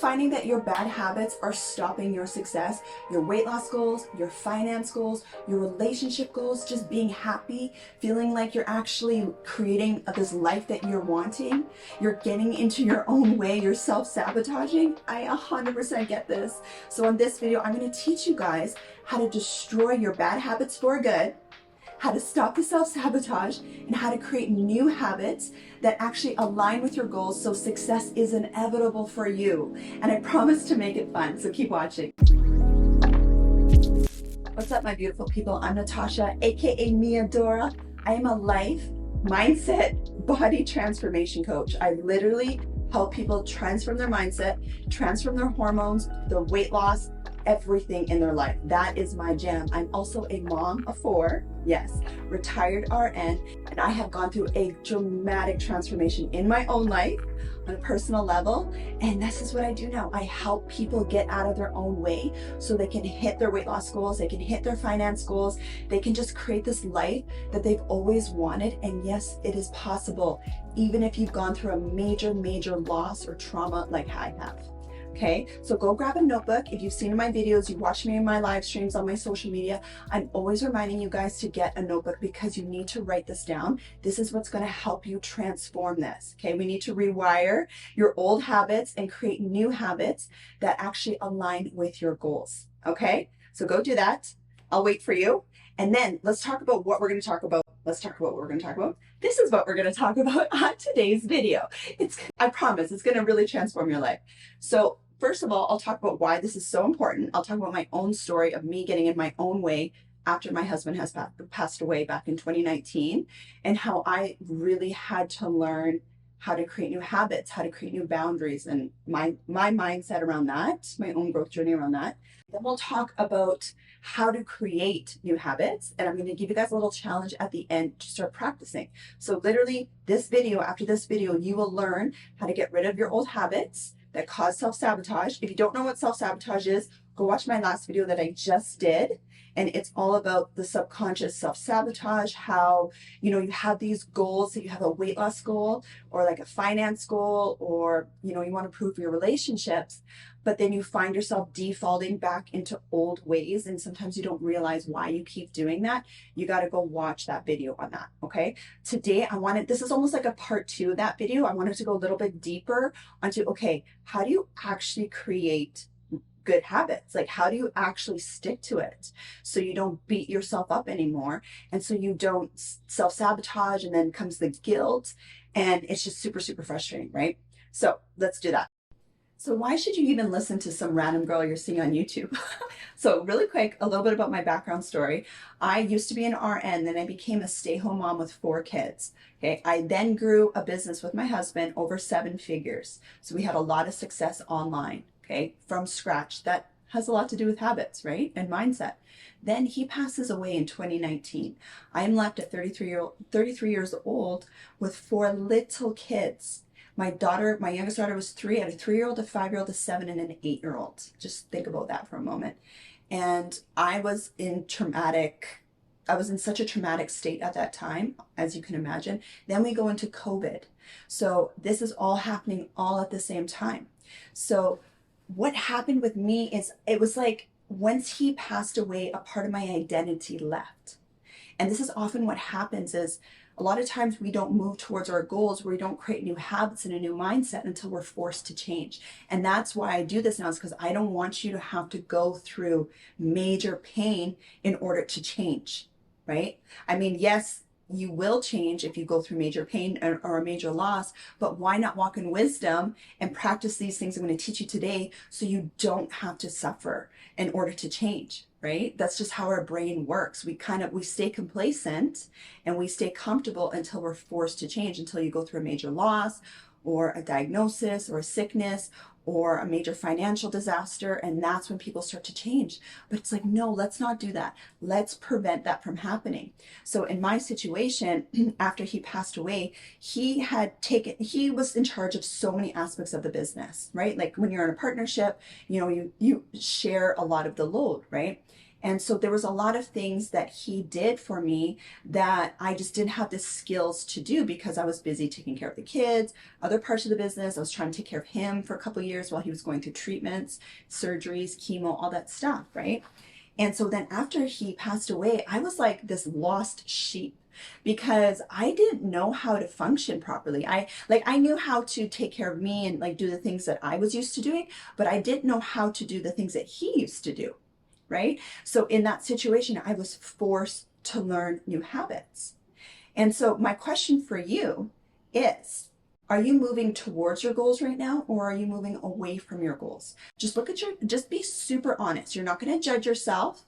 finding that your bad habits are stopping your success, your weight loss goals, your finance goals, your relationship goals, just being happy, feeling like you're actually creating this life that you're wanting, you're getting into your own way, you're self-sabotaging? I 100% get this. So in this video, I'm going to teach you guys how to destroy your bad habits for good, how to stop the self-sabotage, and how to create new habits that actually align with your goals so success is inevitable for you. And I promise to make it fun, so keep watching. What's up, my beautiful people? I'm Natasha, aka Mia Dora. I am a life, mindset, body transformation coach. I literally help people transform their mindset, transform their hormones, their weight loss, everything in their life. That is my jam. I'm also a mom of 4, yes, retired RN, and I have gone through a dramatic transformation in my own life on a personal level, and this is what I do now. I help people get out of their own way so they can hit their weight loss goals, they can hit their finance goals, they can just create this life that they've always wanted. And yes, it is possible, even if you've gone through a major loss or trauma like I have. Okay, so go grab a notebook. If you've seen my videos, you watch me in my live streams on my social media, I'm always reminding you guys to get a notebook because you need to write this down. This is what's going to help you transform this. Okay, we need to rewire your old habits and create new habits that actually align with your goals. Okay, so go do that. I'll wait for you. And then let's talk about what we're going to talk about. Let's talk about what we're going to talk about. This is what we're going to talk about on today's video. I promise it's going to really transform your life. So first of all, I'll talk about why this is so important. I'll talk about my own story of me getting in my own way after my husband has passed away back in 2019, and how I really had to learn how to create new habits, how to create new boundaries, and my mindset around that, my own growth journey around that. Then we'll talk about how to create new habits, and I'm going to give you guys a little challenge at the end to start practicing. So literally this video, after this video, you will learn how to get rid of your old habits that cause self-sabotage. If you don't know what self-sabotage is, go watch my last video that I just did. And it's all about the subconscious self-sabotage, how, you have these goals, that you have a weight loss goal or like a finance goal, or, you want to improve your relationships, but then you find yourself defaulting back into old ways. And sometimes you don't realize why you keep doing that. You got to go watch that video on that. Okay. Today this is almost like a part 2 of that video. I wanted to go a little bit deeper onto, okay, how do you actually create good habits? Like, how do you actually stick to it so you don't beat yourself up anymore, and so you don't self-sabotage, and then comes the guilt, and it's just super frustrating, right? So let's do that. So why should you even listen to some random girl you're seeing on YouTube? So really quick, a little bit about my background story. I used to be an RN, then I became a stay-home mom with 4 kids. Okay, I then grew a business with my husband over 7 figures. So we had a lot of success online. Okay, from scratch. That has a lot to do with habits, right? And mindset. Then he passes away in 2019. I am left at 33 years old with 4 little kids. My youngest daughter was 3. I had a 3-year-old, a 5-year-old, a 7, and an 8-year-old. Just think about that for a moment. And I was in such a traumatic state at that time, as you can imagine. Then we go into COVID. So this is all happening all at the same time. So what happened with me is, it was like once he passed away, a part of my identity left. And this is often what happens, is a lot of times we don't move towards our goals, we don't create new habits and a new mindset until we're forced to change. And that's why I do this now, is because I don't want you to have to go through major pain in order to change, right? I mean, yes, you will change if you go through major pain or a major loss, but why not walk in wisdom and practice these things I'm going to teach you today so you don't have to suffer in order to change, right? That's just how our brain works. We stay complacent and we stay comfortable until we're forced to change, until you go through a major loss or a diagnosis or a sickness or a major financial disaster, and that's when people start to change. But it's like, no, let's not do that. Let's prevent that from happening. So in my situation, after he passed away, he was in charge of so many aspects of the business, right? Like when you're in a partnership, you share a lot of the load, right? And so there was a lot of things that he did for me that I just didn't have the skills to do because I was busy taking care of the kids, other parts of the business. I was trying to take care of him for a couple of years while he was going through treatments, surgeries, chemo, all that stuff, right? And so then after he passed away, I was like this lost sheep because I didn't know how to function properly. I knew how to take care of me and like do the things that I was used to doing, but I didn't know how to do the things that he used to do, right? So in that situation, I was forced to learn new habits. And so my question for you is, are you moving towards your goals right now, or are you moving away from your goals? Just be super honest. You're not going to judge yourself.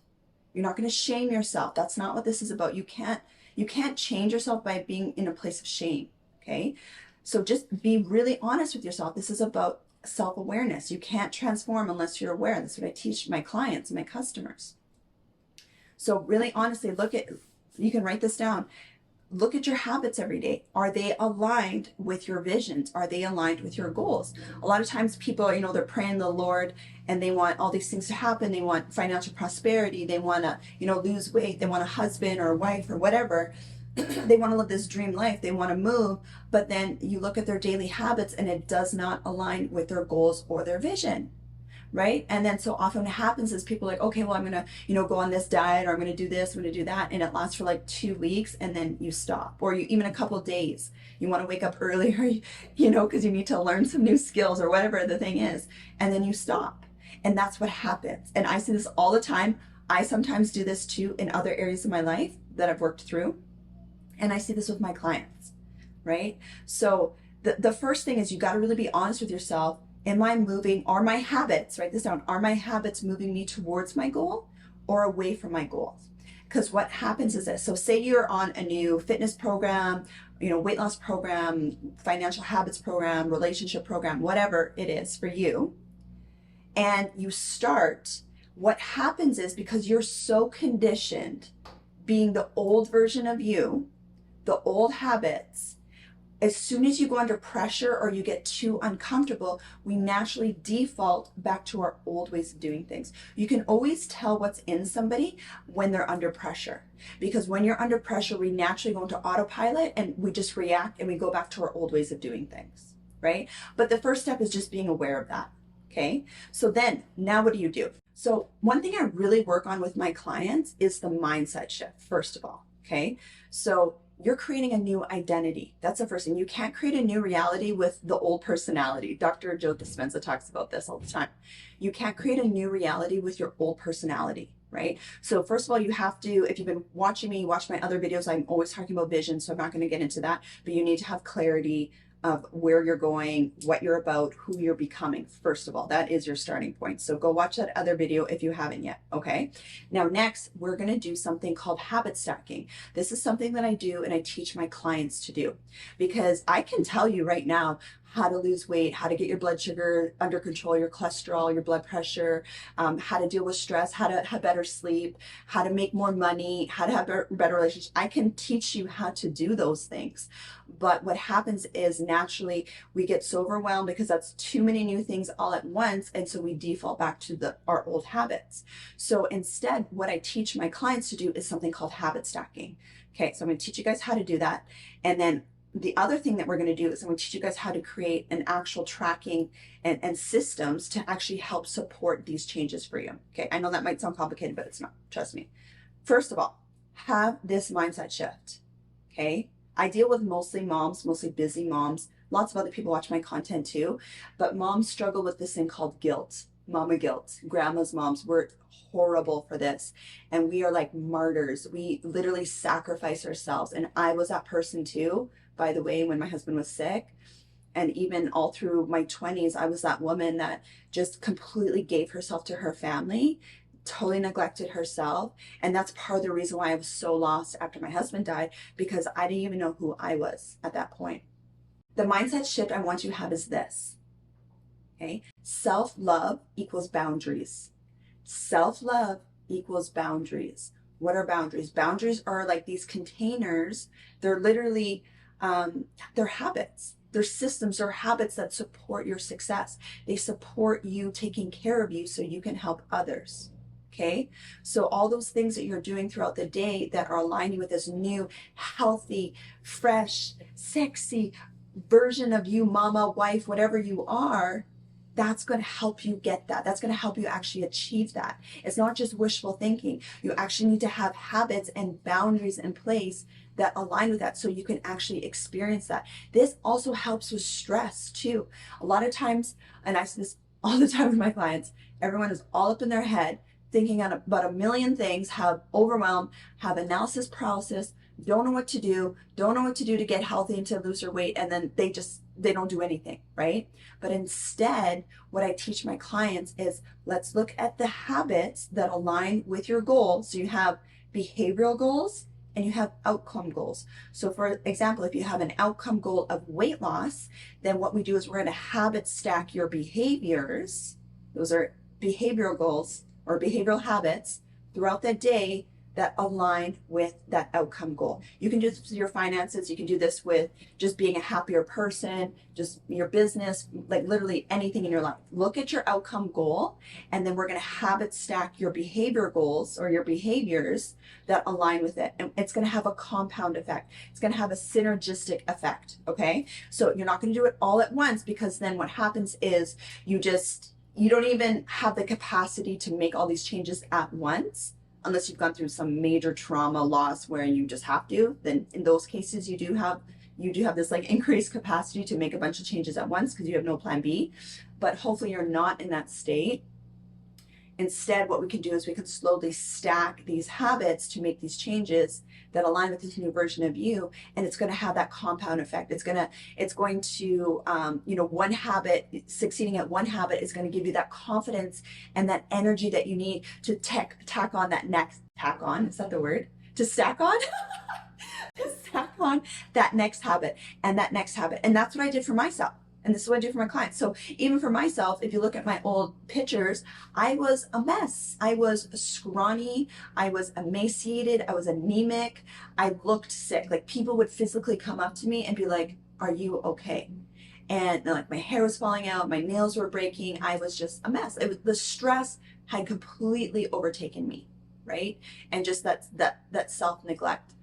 You're not going to shame yourself. That's not what this is about. You can't change yourself by being in a place of shame. Okay. So just be really honest with yourself. This is about self-awareness. You can't transform unless you're aware. That's what I teach my clients and my customers. So really honestly, you can write this down. Look at your habits every day. Are they aligned with your visions? Are they aligned with your goals? A lot of times people, they're praying to the Lord and they want all these things to happen. They want financial prosperity. They want to, lose weight. They want a husband or a wife or whatever. They want to live this dream life. They want to move. But then you look at their daily habits and it does not align with their goals or their vision. Right? And then so often what happens is people are like, okay, well, I'm going to, go on this diet, or I'm going to do this, I'm going to do that. And it lasts for like 2 weeks and then you stop, or even a couple of days. You want to wake up earlier, because you need to learn some new skills or whatever the thing is. And then you stop. And that's what happens. And I see this all the time. I sometimes do this too in other areas of my life that I've worked through. And I see this with my clients, right? So the first thing is you got to really be honest with yourself. Am I moving, are my habits, write this down, are my habits moving me towards my goal or away from my goals? Because what happens is this. So say you're on a new fitness program, weight loss program, financial habits program, relationship program, whatever it is for you. And you start, what happens is because you're so conditioned being the old version of you, the old habits, as soon as you go under pressure or you get too uncomfortable, we naturally default back to our old ways of doing things. You can always tell what's in somebody when they're under pressure, because when you're under pressure, we naturally go into autopilot and we just react and we go back to our old ways of doing things, right? But the first step is just being aware of that, okay? So then, now what do you do? So one thing I really work on with my clients is the mindset shift, first of all, okay? So you're creating a new identity. That's the first thing. You can't create a new reality with the old personality. Dr. Joe Dispenza talks about this all the time. You can't create a new reality with your old personality, right? So first of all, you have to, if you've been watching me, watch my other videos, I'm always talking about vision, so I'm not going to get into that, but you need to have clarity of where you're going, what you're about, who you're becoming. First of all, that is your starting point. So go watch that other video if you haven't yet, okay? Now, next, we're going to do something called habit stacking. This is something that I do and I teach my clients to do, because I can tell you right now how to lose weight, how to get your blood sugar under control, your cholesterol, your blood pressure, how to deal with stress, how to have better sleep, how to make more money, how to have better relationships. I can teach you how to do those things. But what happens is naturally we get so overwhelmed because that's too many new things all at once. And so we default back to our old habits. So instead, what I teach my clients to do is something called habit stacking. Okay, so I'm going to teach you guys how to do that. And then the other thing that we're going to do is I'm going to teach you guys how to create an actual tracking and systems to actually help support these changes for you. Okay, I know that might sound complicated, but it's not. Trust me. First of all, have this mindset shift. Okay, I deal with mostly moms, mostly busy moms. Lots of other people watch my content too, but moms struggle with this thing called guilt, mama guilt. Grandma's moms, we're horrible for this. And we are like martyrs. We literally sacrifice ourselves. And I was that person too, by the way, when my husband was sick. And even all through my 20s, I was that woman that just completely gave herself to her family, totally neglected herself. And that's part of the reason why I was so lost after my husband died, because I didn't even know who I was at that point. The mindset shift I want you to have is this, okay? Self-love equals boundaries. Self-love equals boundaries. What are boundaries? Boundaries are like these containers. They're literally, they're habits. They're systems or habits that support your success. They support you taking care of you so you can help others. Okay, so all those things that you're doing throughout the day that are aligning with this new, healthy, fresh, sexy version of you, mama, wife, whatever you are, that's going to help you get that. That's going to help you actually achieve that. It's not just wishful thinking. You actually need to have habits and boundaries in place that align with that so you can actually experience that. This also helps with stress too. A lot of times, and I see this all the time with my clients, everyone is all up in their head thinking about a million things, have overwhelmed, have analysis paralysis, don't know what to do, to get healthy and to lose their weight, and then they don't do anything, right? But instead, what I teach my clients is, let's look at the habits that align with your goals. So you have behavioral goals and you have outcome goals. So for example, if you have an outcome goal of weight loss, then what we do is we're going to habit stack your behaviors. Those are behavioral goals or behavioral habits throughout the day that align with that outcome goal. You can do this with your finances. You can do this with just being a happier person, just your business, like literally anything in your life. Look at your outcome goal, and then we're going to habit stack your behavior goals or your behaviors that align with it. And it's going to have a compound effect. It's going to have a synergistic effect. Okay. So you're not going to do it all at once, because then what happens is you don't even have the capacity to make all these changes at once. Unless you've gone through some major trauma loss where you just have to, then in those cases you do have this like increased capacity to make a bunch of changes at once because you have no plan B. But hopefully you're not in that state. Instead, what we can do is we can slowly stack these habits to make these changes that align with this new version of you, and it's going to have that compound effect. It's going to one habit, succeeding at one habit is going to give you that confidence and that energy that you need to tack on that next, is that the word? To stack on? To stack on that next habit and that next habit. And that's what I did for myself. And this is what I do for my clients. So even for myself, if you look at my old pictures, I was a mess. I was scrawny. I was emaciated. I was anemic. I looked sick. Like people would physically come up to me and be like, "Are you okay?" And like my hair was falling out. My nails were breaking. I was just a mess. The stress had completely overtaken me, right? And just that self-neglect.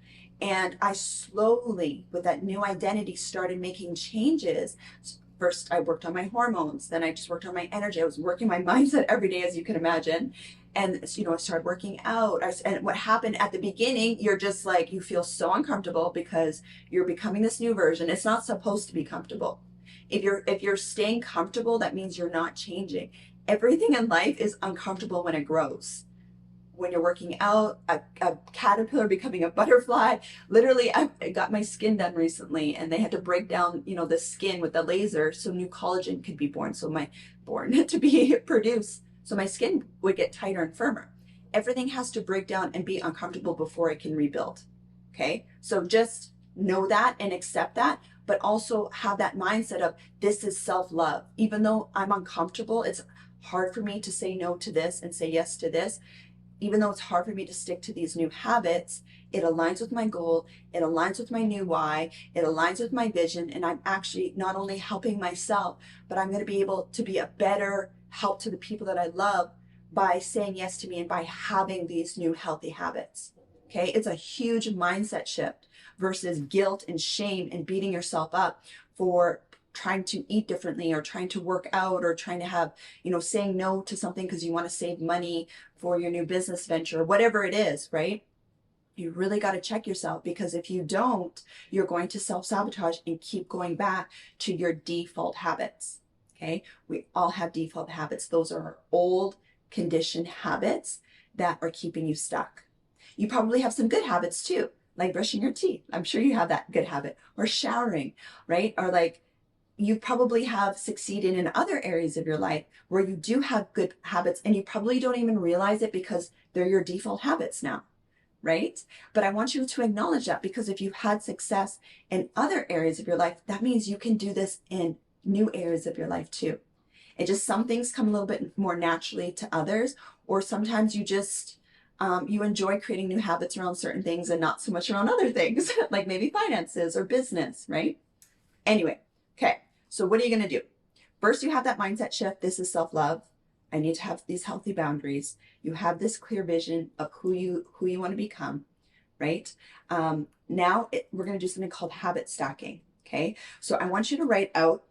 And I slowly, with that new identity, started making changes. First, I worked on my hormones. Then I just worked on my energy. I was working my mindset every day, as you can imagine. And, I started working out. And what happened at the beginning, you're just like, you feel so uncomfortable because you're becoming this new version. It's not supposed to be comfortable. If you're staying comfortable, that means you're not changing. Everything in life is uncomfortable when it grows. When you're working out, a caterpillar becoming a butterfly. Literally, I got my skin done recently, and they had to break down, the skin with the laser so new collagen could be to be produced. So my skin would get tighter and firmer. Everything has to break down and be uncomfortable before it can rebuild. Okay, so just know that and accept that, but also have that mindset of, this is self-love. Even though I'm uncomfortable, it's hard for me to say no to this and say yes to this. Even though it's hard for me to stick to these new habits, it aligns with my goal, it aligns with my new why, it aligns with my vision, and I'm actually not only helping myself, but I'm going to be able to be a better help to the people that I love by saying yes to me and by having these new healthy habits. Okay, it's a huge mindset shift versus guilt and shame and beating yourself up for trying to eat differently or trying to work out or trying to have, saying no to something because you want to save money for your new business venture, whatever it is, right? You really got to check yourself, because if you don't, you're going to self-sabotage and keep going back to your default habits. Okay. We all have default habits. Those are our old conditioned habits that are keeping you stuck. You probably have some good habits too, like brushing your teeth. I'm sure you have that good habit, or showering, right? Or like, you probably have succeeded in other areas of your life where you do have good habits, and you probably don't even realize it because they're your default habits now, right? But I want you to acknowledge that, because if you've had success in other areas of your life, that means you can do this in new areas of your life too. And just some things come a little bit more naturally to others, or sometimes you just, you enjoy creating new habits around certain things and not so much around other things, like maybe finances or business, right? Anyway, okay. So what are you going to do? First, you have that mindset shift. This is self-love. I need to have these healthy boundaries. You have this clear vision of who you want to become, right? We're going to do something called habit stacking. Okay. So I want you to write out,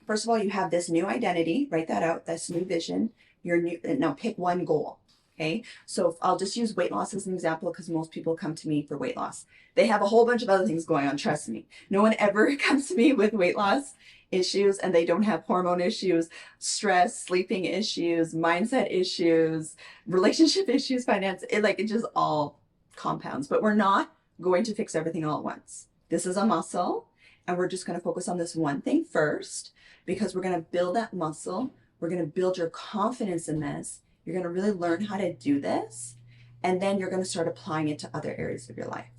first of all, you have this new identity, write that out, this new vision, your new, now pick one goal. Okay. So I'll just use weight loss as an example because most people come to me for weight loss. They have a whole bunch of other things going on. Trust me. No one ever comes to me with weight loss issues and they don't have hormone issues, stress, sleeping issues, mindset issues, relationship issues, finance. It just all compounds, but we're not going to fix everything all at once. This is a muscle and we're just going to focus on this one thing first because we're going to build that muscle. We're going to build your confidence in this. You're going to really learn how to do this. And then you're going to start applying it to other areas of your life.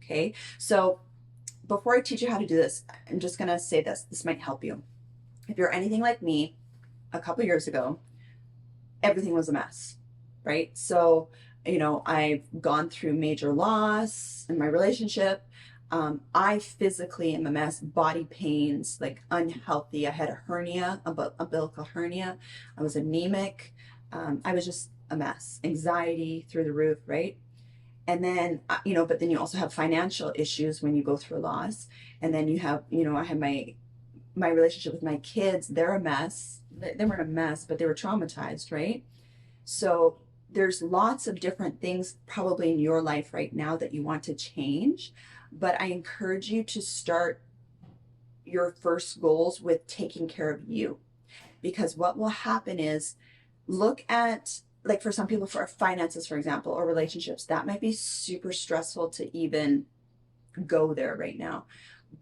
Okay. So before I teach you how to do this, I'm just going to say this. This might help you. If you're anything like me, a couple years ago, everything was a mess, right? So, I've gone through major loss in my relationship. I physically am a mess, body pains, like unhealthy. I had a hernia, umbilical hernia. I was anemic. I was just a mess, anxiety through the roof, right? And then, but then you also have financial issues when you go through a loss. And then you have, I have my relationship with my kids. They're a mess. They weren't a mess, but they were traumatized, right? So there's lots of different things probably in your life right now that you want to change. But I encourage you to start your first goals with taking care of you. Because what will happen is look at, like for some people, for finances, for example, or relationships, that might be super stressful to even go there right now.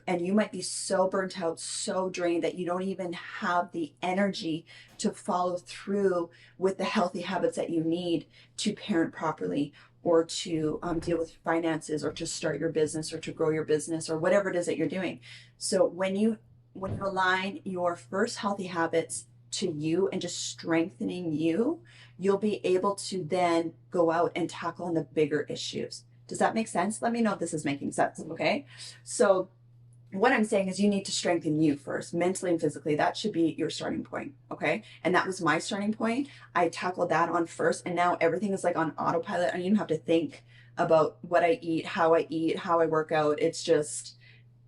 And you might be so burnt out, so drained that you don't even have the energy to follow through with the healthy habits that you need to parent properly or to deal with finances or to start your business or to grow your business or whatever it is that you're doing. So when you align your first healthy habits to you and just strengthening you, you'll be able to then go out and tackle on the bigger issues. Does that make sense? Let me know if this is making sense, okay? So what I'm saying is you need to strengthen you first, mentally and physically. That should be your starting point, okay? And that was my starting point. I tackled that on first, and now everything is like on autopilot. I don't even have to think about what I eat, how I work out. It's just,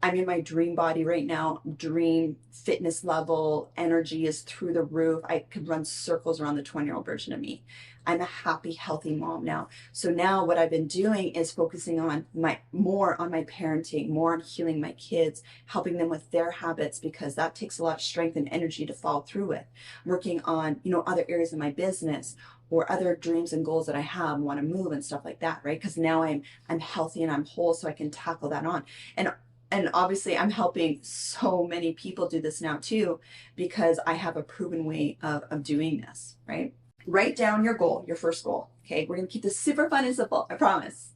I'm in my dream body right now, dream fitness level, energy is through the roof. I could run circles around the 20-year-old version of me. I'm a happy, healthy mom now. So now what I've been doing is focusing on more on my parenting, more on healing my kids, helping them with their habits, because that takes a lot of strength and energy to follow through with. Working on, other areas of my business or other dreams and goals that I have, want to move and stuff like that, right? Because now I'm healthy and I'm whole, so I can tackle that on. And obviously I'm helping so many people do this now too, because I have a proven way of doing this, right? Write down your goal, your first goal. Okay, we're gonna keep this super fun and simple, I promise.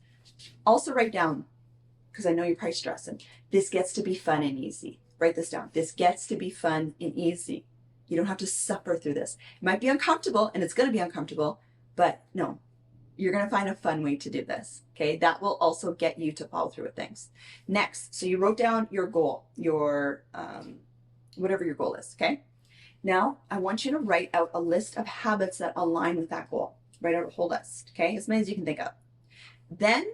Also write down, because I know you're probably stressing, this gets to be fun and easy. Write this down. This gets to be fun and easy. You don't have to suffer through this. It might be uncomfortable, and it's gonna be uncomfortable, but no, you're going to find a fun way to do this. Okay. That will also get you to follow through with things. Next. So you wrote down your goal, your, whatever your goal is. Okay. Now I want you to write out a list of habits that align with that goal. Write out a whole list. Okay. As many as you can think of. Then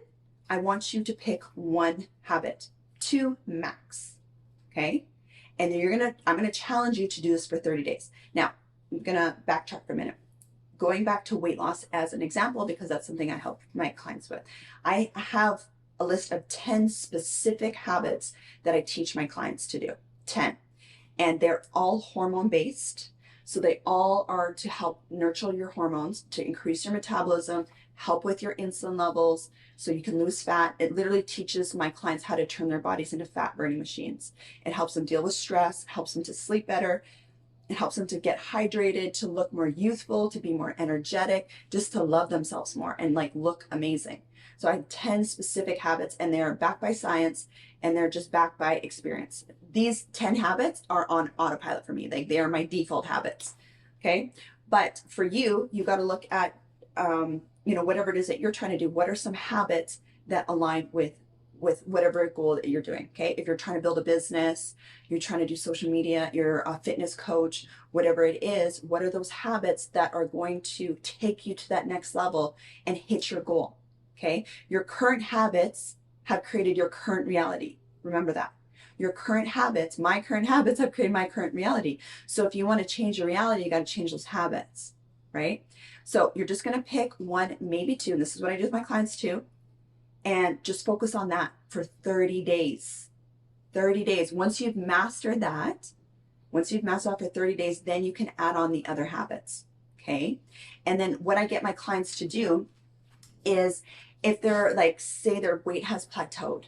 I want you to pick one habit, 2 max. Okay. And I'm going to challenge you to do this for 30 days. Now I'm going to backtrack for a minute. Going back to weight loss as an example, because that's something I help my clients with. I have a list of 10 specific habits that I teach my clients to do. 10. And they're all hormone based. So they all are to help nurture your hormones, to increase your metabolism, help with your insulin levels so you can lose fat. It literally teaches my clients how to turn their bodies into fat burning machines. It helps them deal with stress, helps them to sleep better. It helps them to get hydrated, to look more youthful, to be more energetic, just to love themselves more and look amazing. So I have 10 specific habits, and they're backed by science, and they're just backed by experience. These 10 habits are on autopilot for me. They are my default habits. Okay. But for you, you got to look at, whatever it is that you're trying to do. What are some habits that align with with whatever goal that you're doing. Okay. If you're trying to build a business, you're trying to do social media, you're a fitness coach, whatever it is, what are those habits that are going to take you to that next level and hit your goal? Okay. Your current habits have created your current reality. Remember that. Your current habits, my current habits have created my current reality. So if you want to change your reality, you got to change those habits, right? So you're just going to pick one, maybe two. And this is what I do with my clients too. And just focus on that for 30 days. 30 days. Once you've mastered that, once you've mastered after 30 days, then you can add on the other habits. Okay. And then what I get my clients to do is if they're like, say their weight has plateaued,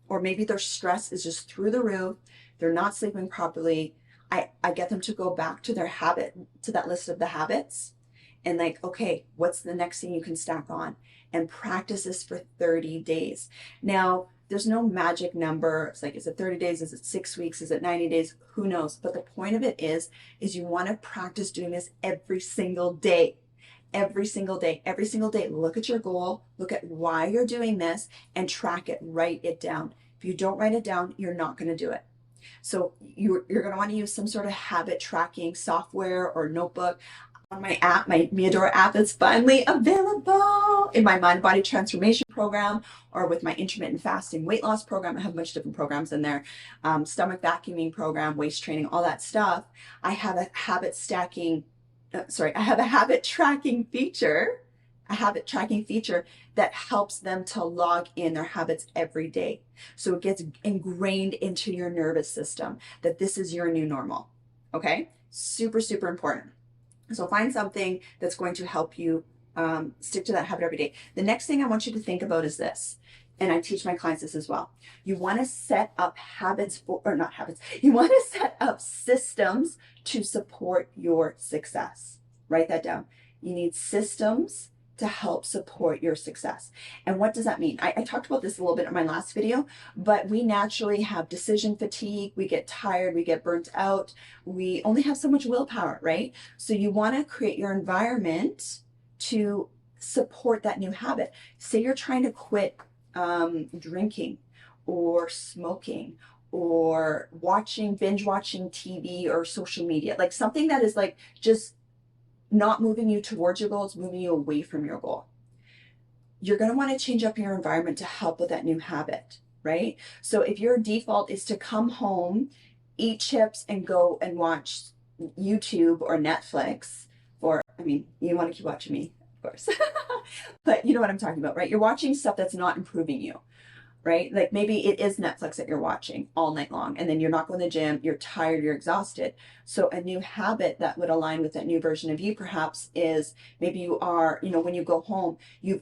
or maybe their stress is just through the roof, they're not sleeping properly, I get them to go back to their habit, to that list of the habits, and like, okay, what's the next thing you can stack on? And practice this for 30 days. Now, there's no magic number. It's like, is it 30 days? Is it 6 weeks? Is it 90 days? Who knows? But the point of it is you want to practice doing this every single day. Every single day, every single day. Look at your goal, look at why you're doing this, and track it, write it down. If you don't write it down, you're not going to do it. So you're going to want to use some sort of habit tracking software or notebook. On my app, my Miadora app is finally available in my mind body transformation program, or with my intermittent fasting weight loss program. I have a bunch of different programs in there. Stomach vacuuming program, waist training, all that stuff. I have a habit tracking feature, that helps them to log in their habits every day. So it gets ingrained into your nervous system that this is your new normal. Okay. Super, super important. So find something that's going to help you stick to that habit every day. The next thing I want you to think about is this, and I teach my clients this as well. You want to set up you want to set up systems to support your success. Write that down. You need systems to help support your success. And what does that mean? I talked about this a little bit in my last video, but we naturally have decision fatigue. We get tired, we get burnt out. We only have so much willpower, right? So you want to create your environment to support that new habit. Say you're trying to quit drinking or smoking or binge watching TV or social media, like something that is like just not moving you towards your goals, moving you away from your goal. You're going to want to change up your environment to help with that new habit, right? So if your default is to come home, eat chips, and go and watch YouTube or Netflix, you want to keep watching me, of course, but you know what I'm talking about, right? You're watching stuff that's not improving you, right? Like maybe it is Netflix that you're watching all night long, and then you're not going to the gym, you're tired, you're exhausted. So a new habit that would align with that new version of you perhaps is maybe you are, when you go home, you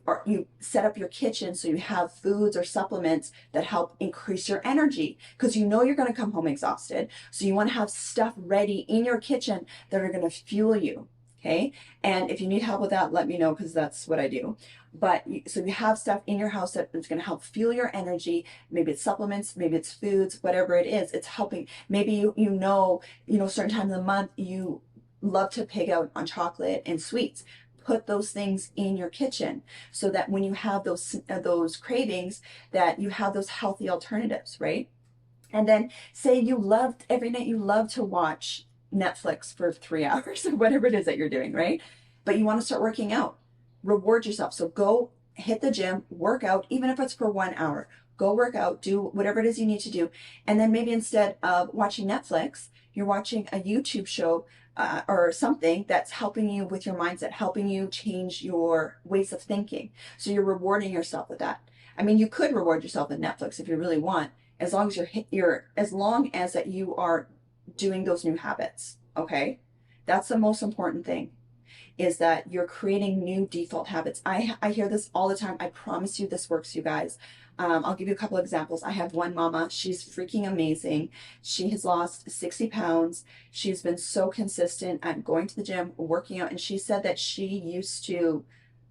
set up your kitchen so you have foods or supplements that help increase your energy, because you're going to come home exhausted. So you want to have stuff ready in your kitchen that are going to fuel you. Okay. And if you need help with that, let me know, because that's what I do. But so you have stuff in your house that is going to help fuel your energy. Maybe it's supplements, maybe it's foods, whatever it is, it's helping. Maybe certain times of the month you love to pig out on chocolate and sweets. Put those things in your kitchen so that when you have those cravings, that you have those healthy alternatives, right? And then say every night you love to watch Netflix for 3 hours or whatever it is that you're doing, right? But you want to start working out. Reward yourself. So go hit the gym, work out, even if it's for 1 hour. Go work out, do whatever it is you need to do. And then maybe instead of watching Netflix, you're watching a YouTube show or something that's helping you with your mindset, helping you change your ways of thinking. So you're rewarding yourself with that. You could reward yourself with Netflix if you really want, as long as that you are doing those new habits. Okay, that's the most important thing, is that you're creating new default habits. I hear this all the time. I promise you this works, you guys. I'll give you a couple examples. I have one mama. She's freaking amazing. She has lost 60 pounds. She's been so consistent at going to the gym, working out. And she said that she used to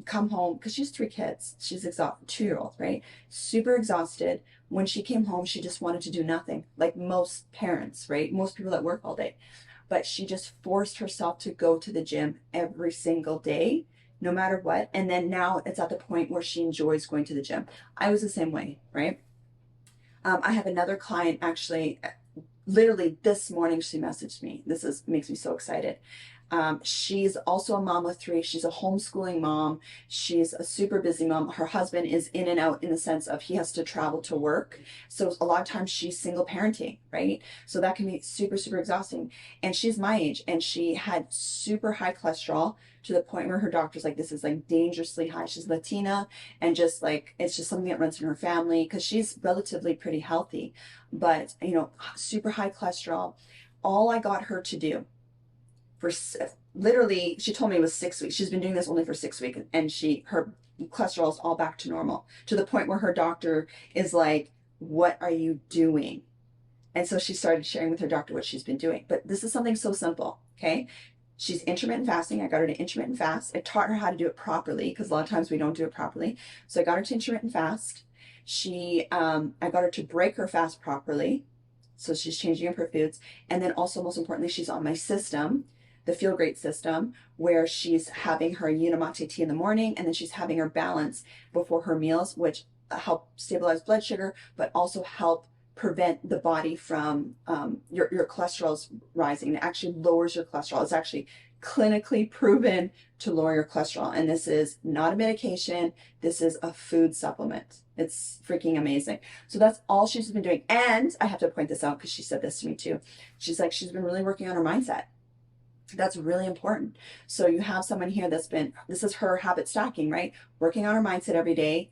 come home, because she has 3 kids. She's exhausted, 2-year-old, right? Super exhausted. When she came home, she just wanted to do nothing, like most parents, right? Most people that work all day. But she just forced herself to go to the gym every single day, no matter what. And then now it's at the point where she enjoys going to the gym. I was the same way, right? I have another client actually, literally this morning she messaged me. Makes me so excited. She's also a mom of three. She's a homeschooling mom. She's a super busy mom. Her husband is in and out in the sense of he has to travel to work. So a lot of times she's single parenting, right? So that can be super, super exhausting. And she's my age and she had super high cholesterol to the point where her doctor's like, this is like dangerously high. She's Latina and just like, it's just something that runs in her family because she's relatively pretty healthy, but super high cholesterol. All I got her to do for literally, she told me it was 6 weeks. She's been doing this only for 6 weeks, and her cholesterol is all back to normal to the point where her doctor is like, "What are you doing?" And so she started sharing with her doctor what she's been doing. But this is something so simple, okay? She's intermittent fasting. I got her to intermittent fast. I taught her how to do it properly because a lot of times we don't do it properly. So I got her to intermittent fast. I got her to break her fast properly. So she's changing up her foods. And then also, most importantly, she's on my system, the Feel Great system, where she's having her Unimate tea in the morning and then she's having her balance before her meals, which help stabilize blood sugar, but also help prevent the body from your cholesterol's rising. It actually lowers your cholesterol. It's actually clinically proven to lower your cholesterol. And this is not a medication. This is a food supplement. It's freaking amazing. So that's all she's been doing. And I have to point this out because she said this to me too. She's like, she's been really working on her mindset. That's really important. So you have someone here this is her habit stacking, right? Working on her mindset every day,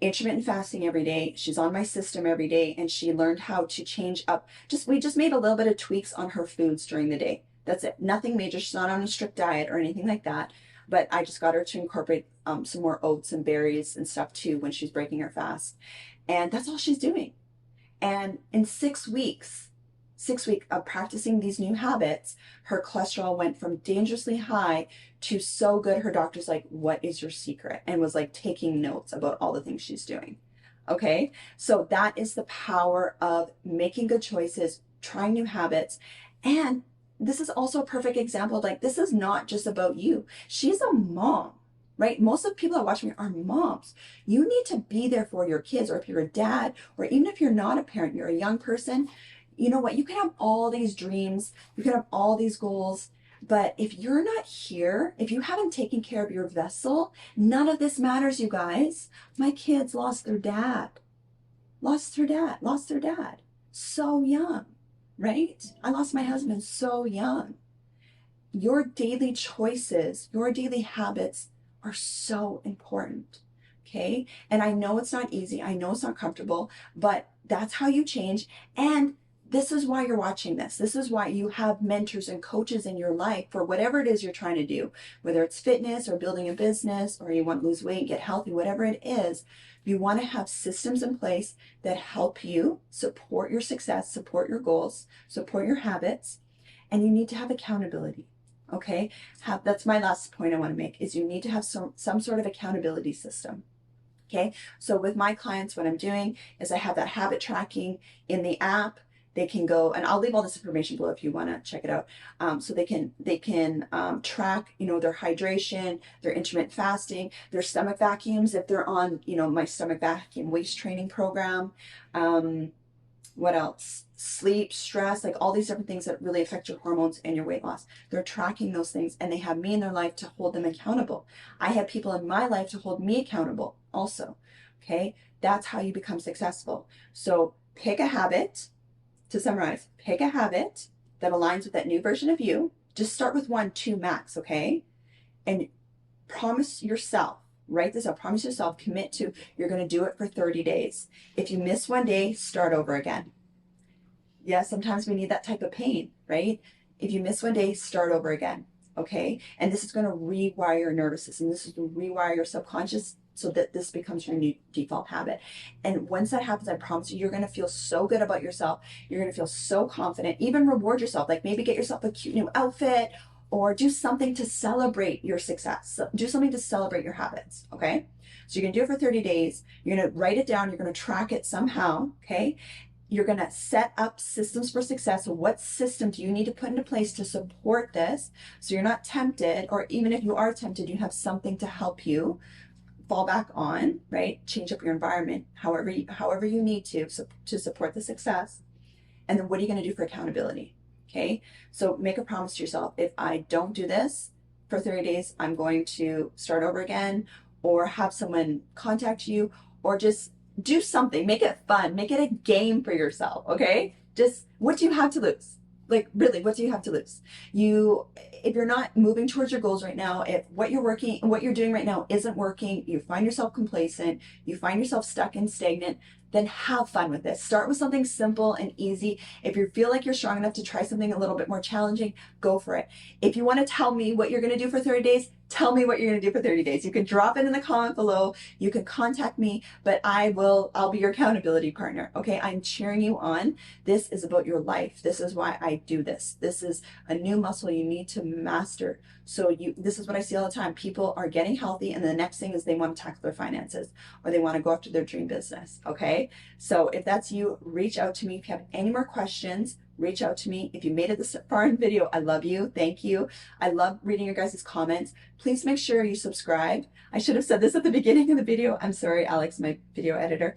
intermittent fasting every day. She's on my system every day, and she learned how to change up. We just made a little bit of tweaks on her foods during the day. That's it. Nothing major. She's not on a strict diet or anything like that. But I just got her to incorporate some more oats and berries and stuff too when she's breaking her fast. And that's all she's doing. And in 6 weeks of practicing these new habits, her cholesterol went from dangerously high to so good. Her doctor's like, what is your secret? And was like taking notes about all the things she's doing. Okay. So that is the power of making good choices, trying new habits. And this is also a perfect example. Like, this is not just about you. She's a mom, right? Most of the people that watch me are moms. You need to be there for your kids, or if you're a dad, or even if you're not a parent, you're a young person. You know what? You can have all these dreams, you can have all these goals, but if you're not here, if you haven't taken care of your vessel, none of this matters, you guys. My kids lost their dad, so young, right? I lost my husband so young. Your daily choices, your daily habits are so important, okay? And I know it's not easy, I know it's not comfortable, but that's how you change. And this is why you're watching this. This is why you have mentors and coaches in your life for whatever it is you're trying to do, whether it's fitness or building a business or you want to lose weight, get healthy, whatever it is. You want to have systems in place that help you support your success, support your goals, support your habits, and you need to have accountability. Okay, that's my last point I want to make is you need to have some sort of accountability system. Okay, so with my clients, what I'm doing is I have that habit tracking in the app. They can go, and I'll leave all this information below if you want to check it out. So they can track, their hydration, their intermittent fasting, their stomach vacuums if they're on, my stomach vacuum waist training program. What else? Sleep, stress, like all these different things that really affect your hormones and your weight loss. They're tracking those things, and they have me in their life to hold them accountable. I have people in my life to hold me accountable also. Okay, that's how you become successful. So pick a habit. To summarize, pick a habit that aligns with that new version of you. Just start with 1, 2 max, okay? And promise yourself, write this out, promise yourself, commit to, you're going to do it for 30 days. If you miss one day, start over again. Yeah, sometimes we need that type of pain, right? If you miss one day, start over again, okay? And this is going to rewire your nervous system. This is going to rewire your subconscious so that this becomes your new default habit. And once that happens, I promise you, you're going to feel so good about yourself. You're going to feel so confident. Even reward yourself, like maybe get yourself a cute new outfit or do something to celebrate your success. Do something to celebrate your habits, okay? So you're going to do it for 30 days. You're going to write it down. You're going to track it somehow, okay? You're going to set up systems for success. So what system do you need to put into place to support this so you're not tempted, or even if you are tempted, you have something to help you fall back on, right? Change up your environment however you need to support the success. And then what are you going to do for accountability? Okay. So make a promise to yourself. If I don't do this for 30 days, I'm going to start over again, or have someone contact you, or just do something. Make it fun. Make it a game for yourself. Okay. Just, what do you have to lose? Like, really, what do you have to lose? If you're not moving towards your goals right now, if what you're doing right now isn't working, you find yourself complacent, you find yourself stuck and stagnant, then have fun with this. Start with something simple and easy. If you feel like you're strong enough to try something a little bit more challenging, go for it. If you want to tell me what you're going to do for 30 days, tell me what you're going to do for 30 days. You can drop it in the comment below. You can contact me, but I'll be your accountability partner. Okay. I'm cheering you on. This is about your life. This is why I do this. This is a new muscle you need to master. So this is what I see all the time. People are getting healthy, and the next thing is they want to tackle their finances, or they want to go after their dream business. Okay. So if that's you, reach out to me. If you have any more questions, reach out to me. If you made it this far in the video, I love you. Thank you. I love reading your guys' comments. Please make sure you subscribe. I should have said this at the beginning of the video. I'm sorry, Alex, my video editor.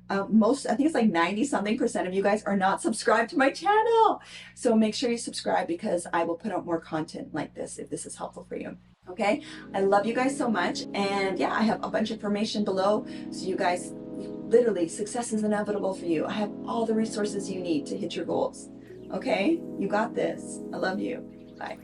I think it's like 90-something% of you guys are not subscribed to my channel. So make sure you subscribe, because I will put out more content like this if this is helpful for you. Okay. I love you guys so much. And yeah, I have a bunch of information below. So you guys, literally, success is inevitable for you. I have all the resources you need to hit your goals. Okay. You got this. I love you. Bye.